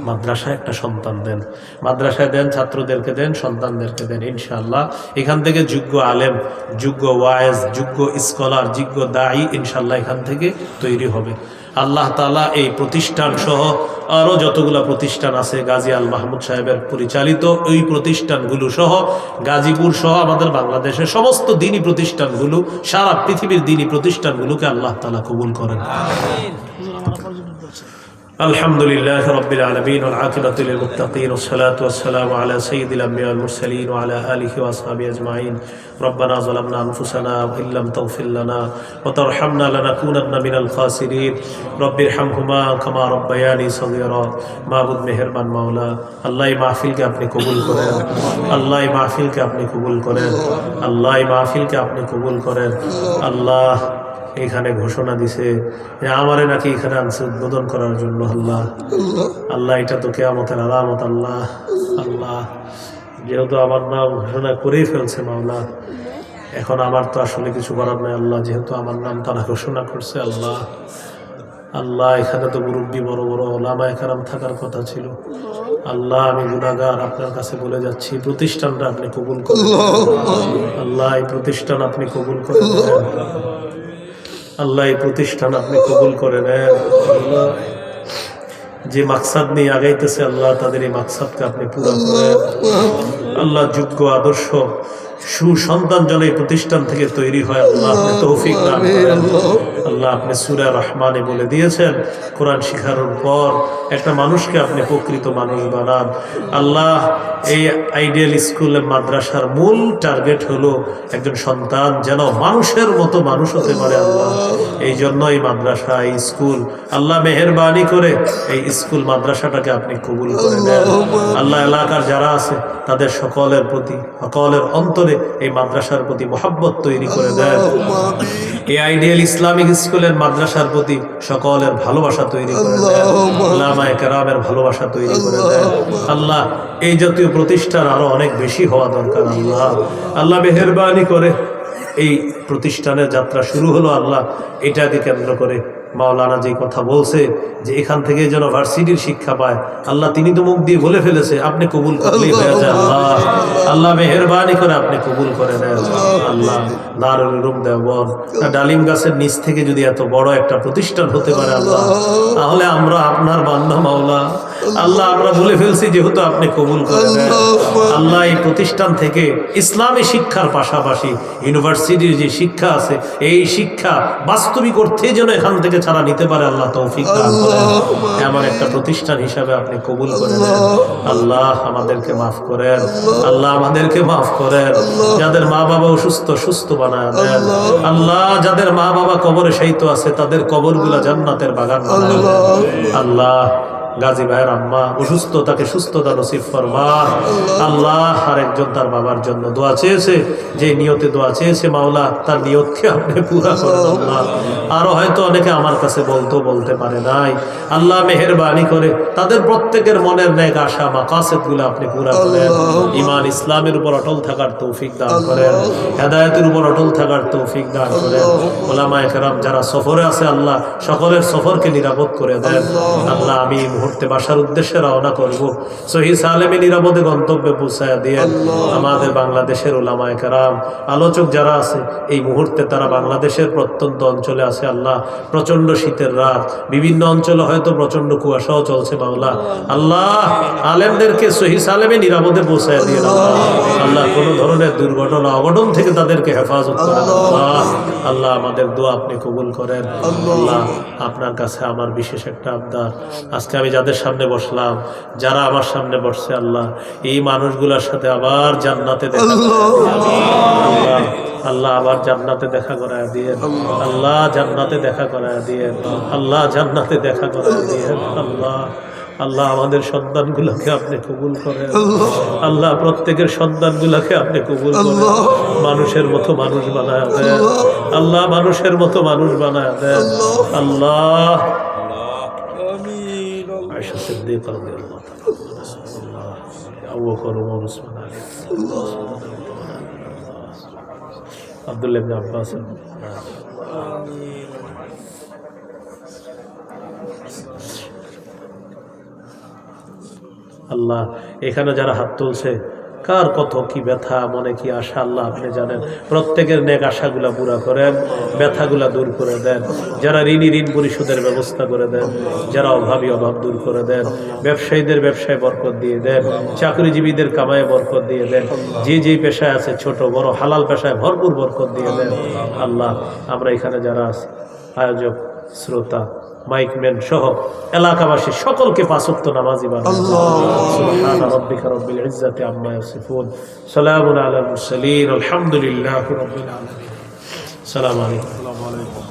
মাদ্রাসায় একটা সন্তান দেন, মাদ্রাসায় দেন, ছাত্রদেরকে দেন, সন্তানদেরকে দেন। ইনশাআল্লাহ এখান থেকে যোগ্য আলেম, যোগ্য ওয়ায়েজ, যোগ্য স্কলার, যোগ্য দায়ী ইনশাআল্লাহ এখান থেকে তৈরি হবে। আল্লাহ তাআলা এই প্রতিষ্ঠান সহ আরও যতগুলো প্রতিষ্ঠান আছে গাজী আল মাহমুদ সাহেবের পরিচালিত ওই প্রতিষ্ঠানগুলো সহ গাজীপুর সহ আমাদের বাংলাদেশের সমস্ত দ্বীনি প্রতিষ্ঠানগুলো, সারা পৃথিবীর দ্বীনি প্রতিষ্ঠানগুলোকে আল্লাহ তাআলা কবুল করেন। আলহামদুলিল্লাহ রাব্বিল আলামিন ওয়াল আকিবাতু লিল মুত্তাকিন ওয়াস সালাতু ওয়াস সালামু আলা সাইয়্যিদিল আমবিয়া ওয়াল মুরসালিন ওয়া আলা আলিহি ওয়া আসহাবিহি আজমাইন। রব্বানা যালামনা আনফুসানা ওয়া ইল্লাম তাগফির লানা ওয়া তারহামনা লানাকুনান্না মিনাল খাসিরিন। রব্বিরহামহুমা কামা রাব্বায়ানি সগীরা। মাবুদ মেহেরবান মাওলা, আল্লাহ এই মাহফিলকে আপনি কবুল করেন, আল্লাহ এই মাহফিলকে আপনি কবুল করেন, আল্লাহ এই মাহফিলকে আপনি কবুল করেন। আল্লাহ এখানে ঘোষণা দিছে যে আমারে নাকি এখানে আনছে উদ্বোধন করার জন্য। আল্লাহ আল্লাহ এটা তো কিয়ামতের আলামত। আল্লাহ আল্লাহ যেহেতু আমার নাম ঘোষণা করেই ফেলছে মাওলা, এখন আমার তো আসলে কিছু করার নাই। আল্লাহ যেহেতু আমার নাম তারা ঘোষণা করছে, আল্লাহ আল্লাহ এখানে তো মুরব্বী বড় বড় ওলামায়ে কেরাম থাকার কথা ছিল। আল্লাহ আমি গুনাহগার, আপনার কাছে বলে যাচ্ছি প্রতিষ্ঠানটা আপনি কবুল করেন। আল্লাহ এই প্রতিষ্ঠান আপনি কবুল করে নেন। আল্লাহ এই প্রতিষ্ঠান আপনি কবুল করে নেন। আল্লাহ যে মাকসাদ নিয়ে আগাইতেছে আল্লাহ তাদের এই মাকসাদকে আপনি পুরো করেন। আল্লাহ যোগ্য আদর্শ সুসন্তান যেন এই প্রতিষ্ঠান থেকে তৈরি হয় আল্লাহ আপনি তৌফিক দান করেন। আল্লাহ আপনি সূরা রহমানে বলে দিয়েছেন কোরআন শিখানোর পর একটা মানুষকে আপনি প্রকৃত মানুষ বানান। আল্লাহ এই আইডিয়াল স্কুল মাদ্রাসার মূল টার্গেট হলো একজন সন্তান যেন মানুষের মতো মানুষ হতে পারে। আল্লাহ এই জন্য এই মাদ্রাসা, এই স্কুল আল্লাহ মেহেরবানি করে এই স্কুল মাদ্রাসাটাকে আপনি কবুল করে নেন। আল্লাহ এলাকার যারা আছে তাদের সকলের প্রতি, সকলের অন্তরে এই মাদ্রাসার প্রতি মহব্বত তৈরি করে দেন। এই আইডিয়াল ইসলামিক স্কুলের মাদ্রাসার প্রতি সকলের ভালোবাসা তৈরি করে দেন। উলামায়ে কেরামের ভালোবাসা তৈরি করে দেন। আল্লাহ এই জাতীয় প্রতিষ্ঠান আরো অনেক বেশি হওয়া দরকার। আল্লাহ আল্লাহ মেহেরবানি করে এই প্রতিষ্ঠানের যাত্রা শুরু হলো আল্লাহ এটাকে কেন্দ্র করে মাওলানা যে কথা বলছে যে এখান থেকে যেন ভার্সিটির শিক্ষা পায়, আল্লাহ তিনি তো মুখ দিয়ে বলে ফেলেছে, আপনি কবুল করলেই হয়ে যায়। আল্লাহ আল্লাহ মেহেরবানি করে আপনি কবুল করে নেন। আল্লাহ দারুল উলুম দেওবন্দ ডালিম গাছের নিচ থেকে যদি এত বড় একটা প্রতিষ্ঠান হতে পারে আল্লাহ, তাহলে আমরা আপনার বান্দা মাওলা। আল্লাহ আমরা বলে ফেলছি যেহেতু আপনি কবুল করে নেন। আল্লাহ এই প্রতিষ্ঠান থেকে ইসলামী শিক্ষার পাশাপাশি ইউনিভার্সিটির যে শিক্ষা আছে এই শিক্ষা বাস্তবিক অর্থে যেন এখান থেকে ছাড়া নিতে পারে আল্লাহ তৌফিক দান করেন। এমন একটা প্রতিষ্ঠান হিসাবে আপনি কবুল করে নেন। আল্লাহ আমাদেরকে মাফ করেন, আল্লাহ আমাদেরকে মাফ করেন। যাদের মা বাবা অসুস্থ সুস্থ বানায় দেন। আল্লাহ যাদের মা বাবা কবরে শায়িত আছে তাদের কবরগুলা জান্নাতের বাগান বানায় দেন। আল্লাহ গাজী ভাইয়ের আম্মা অসুস্থ, তাকে সুস্থতা নসিব ফরমান। আল্লাহ আরেকজন তার বাবার জন্য দোয়া চেয়েছে, যে নিয়তে দোয়া চেয়েছে মাওলা তার নিয়তকে আপনি পুরা করেন। আল্লাহ আরো হয়তো অনেকে আমার কাছে বলতে পারে নাই, আল্লাহ মেহেরবানি করে তাদের প্রত্যেকের মনের নেক আশা মাকাসিদ গুলো আপনি পুরা করেন। ঈমান ইসলামের উপর অটল থাকার তৌফিক দান করেন, হেদায়েতের উপর অটল থাকার তৌফিক দান করেন। ওলামায়ে কেরাম যারা সফরে আছে আল্লাহ সকলের সফরকে নিরাপদ করে দেন। আল্লাহ আমি মুহূর্তে বাসার উদ্দেশ্যে রওনা করব, সহি সালেমে নিরাপদে গন্তব্যে পৌঁছায়া দিয়ে আমাদের বাংলাদেশের উলামায়ে কেরাম আলোচক যারা আছে এই মুহূর্তে তারা বাংলাদেশের প্রত্যন্ত অঞ্চলে আছে আল্লাহ। প্রচন্ড শীতের রাত, বিভিন্ন অঞ্চলে হয়তো প্রচন্ড কুয়াশাও চলছে মাওলা। আল্লাহ আলেমদেরকে সহি সালেমে নিরাপদে পৌঁছায়া দিয়ে আল্লাহ কোনো ধরনের দুর্ঘটনা অঘটন থেকে তাদেরকে হেফাজত করেন। আল্লাহ আল্লাহ আমাদের দোয়া আপনি কবুল করেন। আল্লাহ আপনার কাছে আমার বিশেষ একটা আবদার, আজকে আমি যাদের সামনে বসলাম, যারা আমার সামনে বসছে আল্লাহ এই মানুষগুলোর সাথে আবার জান্নাতে দেখা আল্লাহ আল্লাহ আবার জান্নাতে দেখা করায় দিয়ে আল্লাহ, জান্নাতে দেখা করায় দিয়ে আল্লাহ, জান্নাতে দেখা করায় দিয়ে আল্লাহ। আল্লাহ আমাদের সন্তানগুলোকে আপনি কবুল করেন। আল্লাহ প্রত্যেকের সন্তানগুলোকে আপনি কবুল করেন, মানুষের মতো মানুষ বানায় দেন। আল্লাহ মানুষের মতো মানুষ বানায় দেন। আল্লাহ আয়েশা সিদ্দিকা রাদিয়াল্লাহু তাআলা, আবু বকর ওমর উসমান আলী, আব্দুল্লাহ ইবনে আব্বাস, আল্লাহ এখানে যারা হাত তুলছে কার কত কি ব্যথা মনে কি আশা আল্লাহ আপনি জানেন। প্রত্যেকের নেক আশাগুলা পুরা করেন, ব্যথাগুলা দূর করে দেন। যারা ঋণী ঋণ পরিশোধের ব্যবস্থা করে দেন, যারা অভাবী অভাব দূর করে দেন, ব্যবসায়ীদের ব্যবসায় বরকত দিয়ে দেন, চাকরিজীবীদের কামায় বরকত দিয়ে দেন, যে যেই পেশায় আছে ছোট বড় হালাল পেশায় ভরপুর বরকত দিয়ে দেন। আল্লাহ আমরা এখানে যারা আছি আয়োজক, শ্রোতা, মাইকম্যান সহ এলাকাবাসী সকলকে পাঁচ ওয়াক্ত নামাজি বানান। সুবহান রাব্বিকা রাব্বিল ইজ্জাতি আম্মা ইয়াসিফুন, সালামুন আলাল মুরসালিন, আলহামদুলিল্লাহি রাব্বিল আলামিন। আসসালামু আলাইকুম।